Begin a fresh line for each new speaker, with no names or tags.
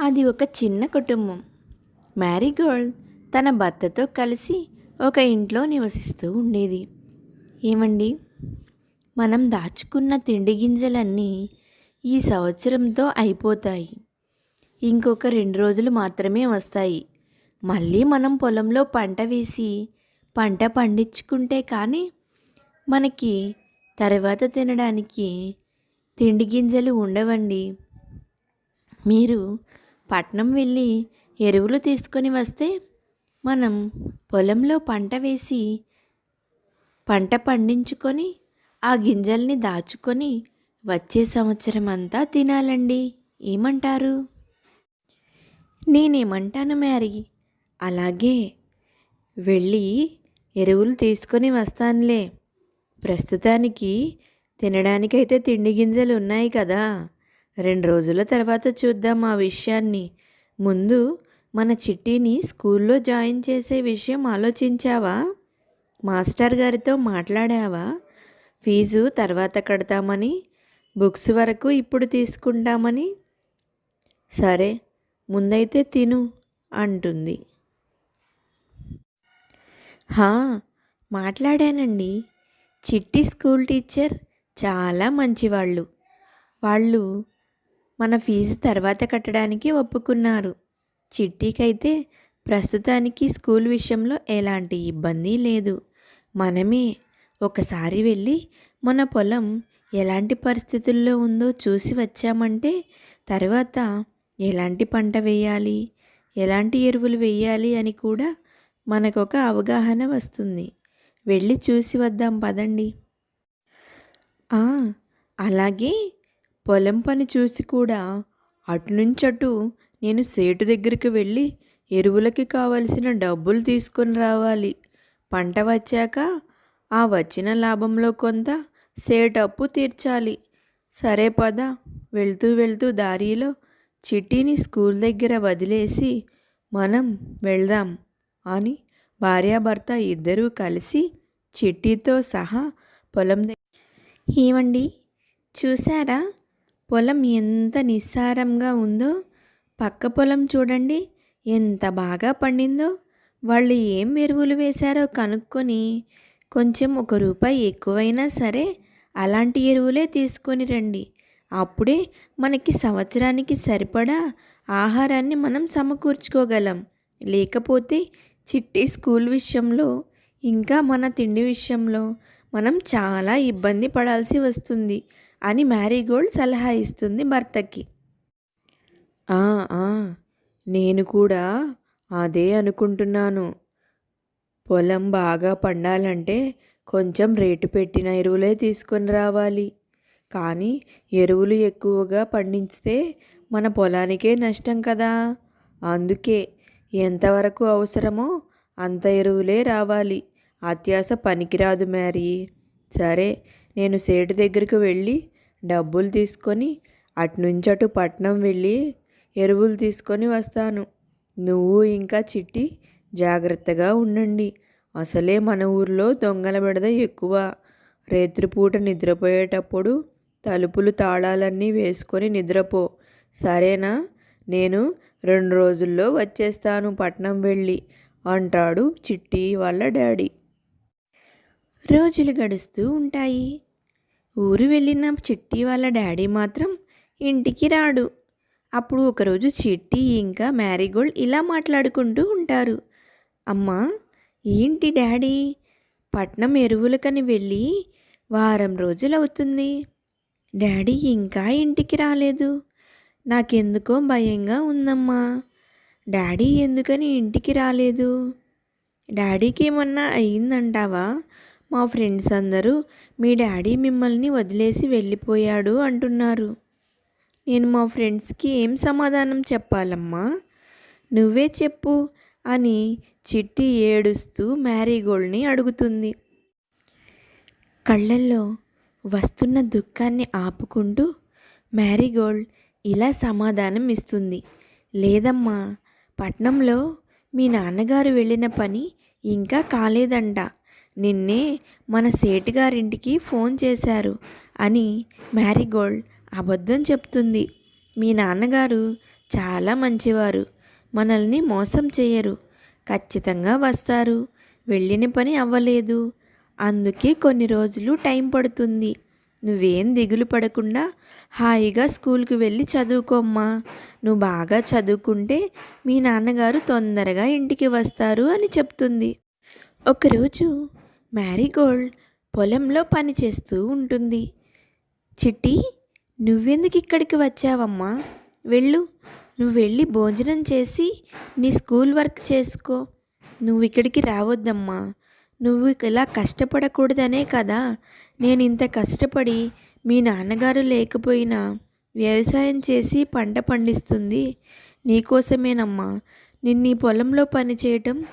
అది ఒక చిన్న కుటుంబం. మ్యారీగోల్డ్ తన భర్తతో కలిసి ఒక ఇంట్లో నివసిస్తూ ఉండేది. ఏమండి, మనం దాచుకున్న తిండి గింజలన్నీ ఈ సంవత్సరంతో అయిపోతాయి. ఇంకొక 2 రోజులు మాత్రమే వస్తాయి. మళ్ళీ మనం పొలంలో పంట వేసి పంట పండించుకుంటే కానీ మనకి తర్వాత తినడానికి తిండి గింజలు ఉండవండి. మీరు పట్నం వెళ్ళి ఎరువులు తీసుకొని వస్తే మనం పొలంలో పంట వేసి పంట పండించుకొని ఆ గింజల్ని దాచుకొని వచ్చే సంవత్సరం అంతా తినాలండి. ఏమంటారు? నేనేమంటాను మ్యారీ, అలాగే వెళ్ళి ఎరువులు తీసుకొని వస్తానులే. ప్రస్తుతానికి తినడానికైతే తిండి గింజలు ఉన్నాయి కదా, 2 రోజుల తర్వాత చూద్దాం ఆ విషయాన్ని. ముందు మన చిట్టిని స్కూల్లో జాయిన్ చేసే విషయం ఆలోచించావా? మాస్టర్ గారితో మాట్లాడావా? ఫీజు తర్వాత కడతామని, బుక్స్ వరకు ఇప్పుడు తీసుకుంటామని. సరే, ముందైతే తిను అంటుంది. మాట్లాడానండి. చిట్టి స్కూల్ టీచర్ చాలా మంచివాళ్ళు. వాళ్ళు మన ఫీజు తర్వాత కట్టడానికి ఒప్పుకున్నారు. చిట్టికైతే ప్రస్తుతానికి స్కూల్ విషయంలో ఎలాంటి ఇబ్బంది లేదు. మనమే ఒకసారి వెళ్ళి మన పొలం ఎలాంటి పరిస్థితుల్లో ఉందో చూసి వచ్చామంటే తర్వాత ఎలాంటి పంట వేయాలి, ఎలాంటి ఎరువులు వేయాలి అని కూడా మనకొక అవగాహన వస్తుంది. వెళ్ళి చూసి వద్దాం పదండి. అలాగే పొలం పని చూసి కూడా అటు నేను సేటు దగ్గరికి వెళ్ళి ఎరువులకి కావలసిన డబ్బులు తీసుకొని రావాలి. పంట వచ్చాక ఆ వచ్చిన లాభంలో కొంత సేటు అప్పు తీర్చాలి. సరే పద, వెళ్తూ దారిలో చిట్టిని స్కూల్ దగ్గర వదిలేసి మనం వెళ్దాం అని భార్యాభర్త ఇద్దరూ కలిసి చిట్టితో సహా పొలం ఏమండి, చూసారా పొలం ఎంత నిస్సారంగా ఉందో? పక్క పొలం చూడండి ఎంత బాగా పండిందో. వాళ్ళు ఏం ఎరువులు వేశారో కనుక్కొని కొంచెం ₹1 ఎక్కువైనా సరే అలాంటి ఎరువులే తీసుకొని రండి. అప్పుడే మనకి సంవత్సరానికి సరిపడా ఆహారాన్ని మనం సమకూర్చుకోగలం. లేకపోతే చిట్టి స్కూల్ విషయంలో ఇంకా మన తిండి విషయంలో మనం చాలా ఇబ్బంది పడాల్సి వస్తుంది అని మ్యారీగోల్డ్ సలహా ఇస్తుంది భర్తకి. నేను కూడా అదే అనుకుంటున్నాను. పొలం బాగా పండాలంటే కొంచెం రేటు పెట్టిన ఎరువులే తీసుకొని రావాలి. కానీ ఎరువులు ఎక్కువగా పండిస్తే మన పొలానికే నష్టం కదా. అందుకే ఎంతవరకు అవసరమో అంత ఎరువులే రావాలి. అత్యాశ పనికిరాదు మ్యారీ. సరే, నేను సేటు దగ్గరికి వెళ్ళి డబ్బులు తీసుకొని అటు పట్నం వెళ్ళి ఎరువులు తీసుకొని వస్తాను. నువ్వు ఇంకా చిట్టి జాగ్రత్తగా ఉండండి. అసలే మన ఊర్లో దొంగల బెడద ఎక్కువ. రాత్రిపూట నిద్రపోయేటప్పుడు తలుపులు తాళాలన్నీ వేసుకొని నిద్రపో, సరేనా? నేను 2 రోజుల్లో వచ్చేస్తాను పట్నం వెళ్ళి అంటాడు చిట్టి వాళ్ళ డాడీ. రోజులు గడుస్తూ ఉంటాయి. ఊరు వెళ్ళిన చిట్టి వాళ్ళ డాడీ మాత్రం ఇంటికి రాడు. అప్పుడు ఒకరోజు చిట్టి ఇంకా మ్యారీగోల్డ్ ఇలా మాట్లాడుకుంటూ ఉంటారు. అమ్మా, ఏంటి డాడీ, పట్నం ఎరువులకని వెళ్ళి వారం రోజులవుతుంది. డాడీ ఇంకా ఇంటికి రాలేదు. నాకెందుకో భయంగా ఉందమ్మా. డాడీ ఎందుకని ఇంటికి రాలేదు? డాడీకి ఏమన్నా అయిందంటావా? మా ఫ్రెండ్స్ అందరూ మీ డాడీ మిమ్మల్ని వదిలేసి వెళ్ళిపోయాడు అంటున్నారు. నేను మా ఫ్రెండ్స్కి ఏం సమాధానం చెప్పాలమ్మా? నువ్వే చెప్పు అని చిట్టి ఏడుస్తూ మ్యారీగోల్డ్ని అడుగుతుంది. కళ్ళల్లో వస్తున్న దుఃఖాన్ని ఆపుకుంటూ మ్యారీగోల్డ్ ఇలా సమాధానం ఇస్తుంది. లేదమ్మా, పట్నంలో మీ నాన్నగారు వెళ్ళిన పని ఇంకా కాలేదంట. నిన్నే మన సేటుగారింటికి ఫోన్ చేశారు అని మ్యారీగోల్డ్ అబద్ధం చెప్తుంది. మీ నాన్నగారు చాలా మంచివారు. మనల్ని మోసం చేయరు. ఖచ్చితంగా వస్తారు. వెళ్ళిన పని అవ్వలేదు. అందుకే కొన్ని రోజులు టైం పడుతుంది. నువ్వేం దిగులు పడకుండా హాయిగా స్కూల్కి వెళ్ళి చదువుకోమ్మా. నువ్వు బాగా చదువుకుంటే మీ నాన్నగారు తొందరగా ఇంటికి వస్తారు అని చెప్తుంది. ఒకరోజు మ్యారీగోల్డ్ పొలంలో పని చేస్తూ ఉంటుంది. చిట్టి, నువ్వెందుకు ఇక్కడికి వచ్చావమ్మా? నువ్వు వెళ్ళి భోజనం చేసి నీ స్కూల్ వర్క్ చేసుకో. నువ్వు ఇక్కడికి రావద్దమ్మా. నువ్వు ఇలా కష్టపడకూడదనే కదా నేను ఇంత కష్టపడి మీ నాన్నగారు లేకపోయినా వ్యవసాయం చేసి పంట పండిస్తుంది. నీకోసమేనమ్మా. నిన్ను ఈ పొలంలో పని చేయటం